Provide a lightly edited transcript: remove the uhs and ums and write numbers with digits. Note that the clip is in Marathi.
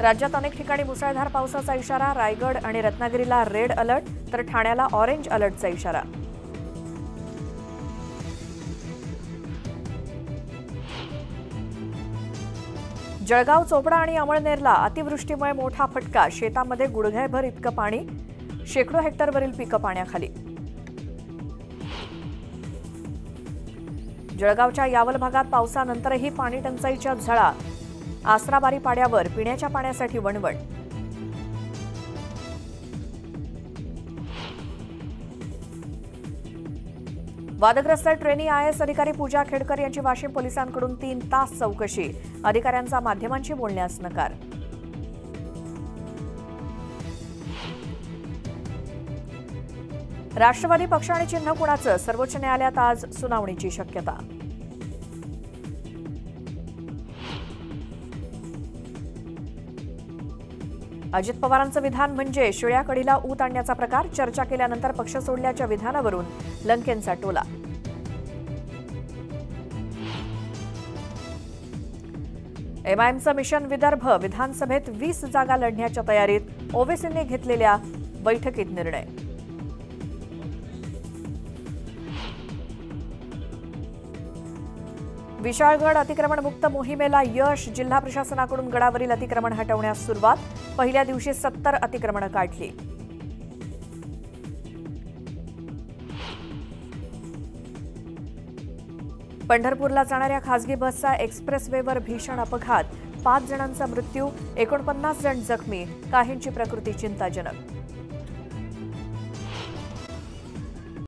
राज्यात अनेक ठिकाणी मुसळधार पावसाचा इशारा। रायगड आणि रत्नागिरीला रेड अलर्ट तर ठाण्याला ऑरेंज अलर्टचा इशारा। जळगाव, चोपडा आणि अमळनेरला अतिवृष्टीमुळे मोठा फटका। शेतामध्ये गुडघ्याभर इतकं पाणी, शेकडो हेक्टरवरील पिकं पाण्याखाली। जळगावच्या यावल भागात पावसानंतरही पाणी टंचाईच्या झळा। आसराबारी पाड्यावर पिण्याच्या पाण्यासाठी वणवण। वादग्रस्त ट्रेनी IAS अधिकारी पूजा खेडकर यांची वाशिम पोलिसांकडून 3 तास चौकशी। अधिकाऱ्यांचा माध्यमांशी बोलण्यास नकार। राष्ट्रवादी पक्ष आणि चिन्ह कुणाचं? सर्वोच्च न्यायालयात आज सुनावणीची शक्यता। अजित पवारांचं विधान म्हणजे शिळ्या कढीला ऊत आणण्याचा प्रकार। चर्चा केल्यानंतर पक्ष सोडल्याच्या विधानावरून लंकेंचा टोला। MIMचं मिशन विदर्भ विधानसभेत 20 जागा लढण्याच्या तयारीत। ओवेसींनी घेतलेल्या बैठकीत निर्णय। विशाळगड अतिक्रमणमुक्त मोहिमेला यश। जिल्हा प्रशासनाकडून गडावरील अतिक्रमण हटवण्यास सुरुवात। पहिल्या दिवशी 70 अतिक्रमणं काढली। पंढरपूरला जाणाऱ्या खासगी बसचा एक्सप्रेसवेवर भीषण अपघात। 5 जणांचा मृत्यू, 49 जण जखमी। काहींची प्रकृती चिंताजनक।